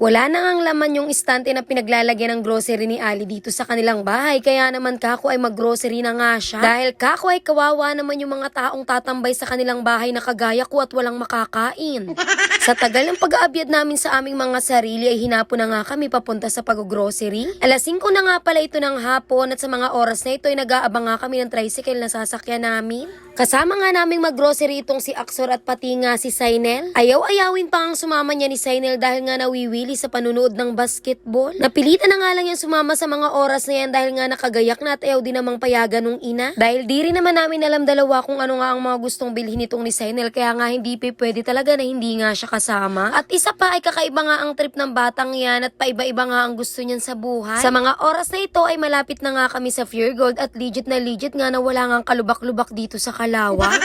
Wala na ngang laman yung istante na pinaglalagyan ng grocery ni Ali dito sa kanilang bahay, kaya naman kako ay maggrocery na nga siya. Dahil kako ay kawawa naman yung mga taong tatambay sa kanilang bahay na kagaya ko at walang makakain. Sa tagal ng pag-aabyad namin sa aming mga sarili ay hinapon na nga kami papunta sa pag-grocery. Alas 5 na nga pala ito ng hapon at sa mga oras na ito ay nag-aabang nga kami ng tricycle na sasakyan namin. Kasama nga naming maggrocery itong si Aksor at pati nga si Sainel. Ayaw-ayawin pa ang sumama niya ni Sainel dahil nga nawiwili sa panunood ng basketball. Napilitan na nga lang yan sumama sa mga oras na yan dahil nga nakagayak na at ayaw din namang payagan nung ina. Dahil di rin naman namin alam dalawa kung ano nga ang mga gustong bilhin nitong ni Sainel, kaya nga hindi pwede talaga na hindi nga siya kasama. At isa pa ay kakaiba nga ang trip ng batang yan at paiba-iba nga ang gusto niyan sa buhay. Sa mga oras na ito ay malapit na nga kami sa Pure Gold at legit nga na wala nga kalubak-lubak dito sa Kalawang.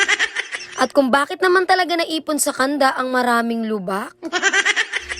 At kung bakit naman talaga naipon sa kanda ang maraming lubak?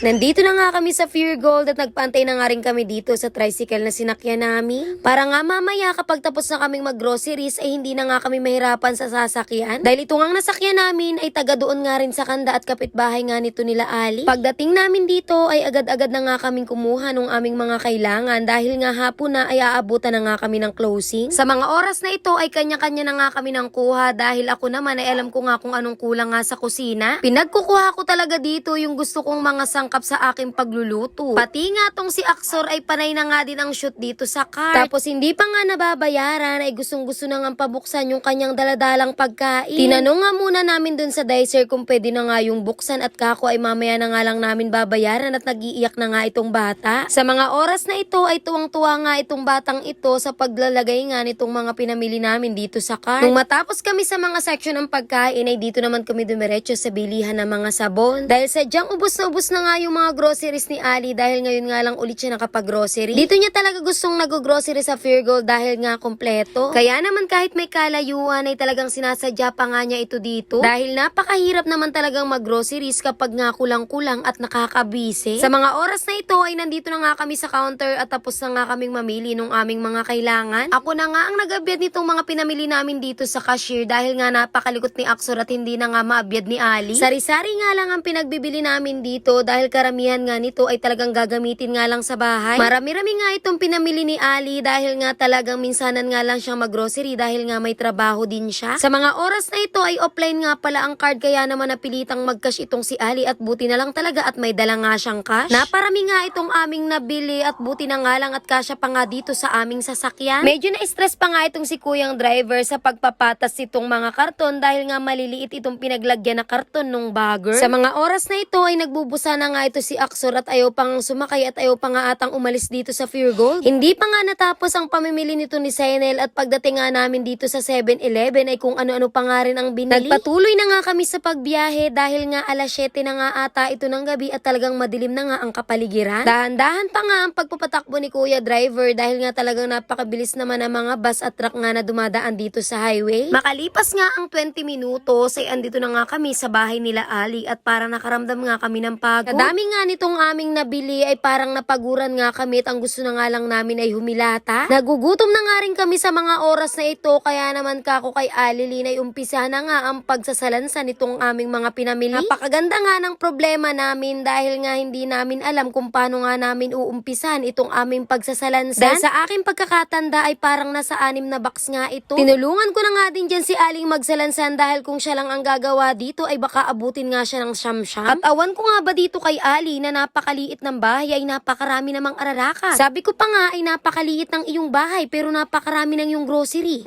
Nandito na nga kami sa Pure Gold at nagpantay na nga rin kami dito sa tricycle na sinakyan namin. Para nga mamaya kapag tapos na kaming mag-groceries ay hindi na nga kami mahirapan sa sasakyan. Dahil ito ngang nasakyan namin ay taga doon nga rin sa kanda at kapitbahay nga nito nila Ali. Pagdating namin dito ay agad-agad na nga kaming kumuha ng aming mga kailangan dahil nga hapon na ay aabutan na nga kami ng closing. Sa mga oras na ito ay kanya-kanya na nga kami ng kuha dahil ako naman ay alam ko nga kung anong kulang nga sa kusina. Pinagkukuha ko talaga dito yung gusto kong mga sangkap sa aking pagluluto. Pati nga tong si Aksor ay panay na nga din ang shoot dito sa cart. Tapos hindi pa nga nababayaran ay gustong-gusto na nga pabuksan yung kanyang daladalang pagkain. Tinanong nga muna namin dun sa dicer kung pwede na nga yung buksan at kako ay mamaya na nga lang namin babayaran at nag-iiyak na nga itong bata. Sa mga oras na ito ay tuwang-tuwa nga itong batang ito sa paglalagay nga nitong mga pinamili namin dito sa cart. Nung matapos kami sa mga section ng pagkain ay dito naman kami dumiretso sa bilihan ng mga sabon. Dahil sadyang ubos na nga yung mga groceries ni Ali dahil ngayon nga lang ulit siya nakapag-grocery. Dito niya talaga gustong nag-grocery sa Pure Gold dahil nga kompleto. Kaya naman kahit may kalayuan ay talagang sinasadya pa nga niya ito dito dahil napakahirap naman talagang mag-groceries kapag nga kulang-kulang at nakakabisi. Sa mga oras na ito ay nandito na nga kami sa counter at tapos na nga kaming mamili ng aming mga kailangan. Ako na nga ang nag-abyad nitong mga pinamili namin dito sa cashier dahil nga napakalikot ni Aksor at hindi na nga maabyad ni Ali. Sari-sari nga lang ang pinagbibili namin dito dahil karamihan nga nito ay talagang gagamitin nga lang sa bahay. Marami-rami nga itong pinamili ni Ali dahil nga talagang minsanan nga lang siyang mag-grocery dahil nga may trabaho din siya. Sa mga oras na ito ay offline nga pala ang card kaya naman napilitang mag-cash itong si Ali at buti na lang talaga at may dala nga siyang cash. Naparami nga itong aming nabili at buti na nga lang at kasya pa nga dito sa aming sasakyan. Medyo na-stress pa nga itong si kuyang driver sa pagpapatas itong mga karton dahil nga maliliit itong pinaglagyan na karton nung bagger. Sa mga oras na ito ay nagbubusa na nga ito si Aksor at ayaw pang sumakay at ayaw pa nga atang umalis dito sa Pure Gold. Hindi pa nga natapos ang pamimili nito ni Sainel at pagdating nga namin dito sa 7-Eleven ay kung ano-ano pa nga rin ang binili. Nagpatuloy na nga kami sa pagbiyahe dahil nga alas 7 na nga ata ito ng gabi at talagang madilim na nga ang kapaligiran. Dahan-dahan pa nga ang pagpapatakbo ni Kuya Driver dahil nga talagang napakabilis naman ang mga bus at truck nga na dumadaan dito sa highway. Makalipas nga ang 20 minutos ay andito na nga kami sa bahay nila Ali at parang nakaramdam nga kami ng pagod. Kadami nga nitong aming nabili ay parang napaguran nga kami at ang gusto na nga lang namin ay humilata. Nagugutom na nga rin kami sa mga oras na ito kaya naman kako kay Alilin ay umpisa na nga ang pagsasalansan nitong aming mga pinamili. Napakaganda nga ng problema namin dahil nga hindi namin alam kung paano nga namin uumpisan itong aming pagsasalansan. Dahil sa aking pagkakatanda ay parang nasa 6 na box nga ito. Tinulungan ko na nga din dyan si Aling magsalansan dahil kung siya lang ang gagawa dito ay baka abutin nga siya ng siyam-siyam. At awan ko nga ba dito kay Ali na napakaliit ng bahay ay napakarami namang araraka. Sabi ko pa nga ay napakaliit ng iyong bahay pero napakarami ng iyong grocery.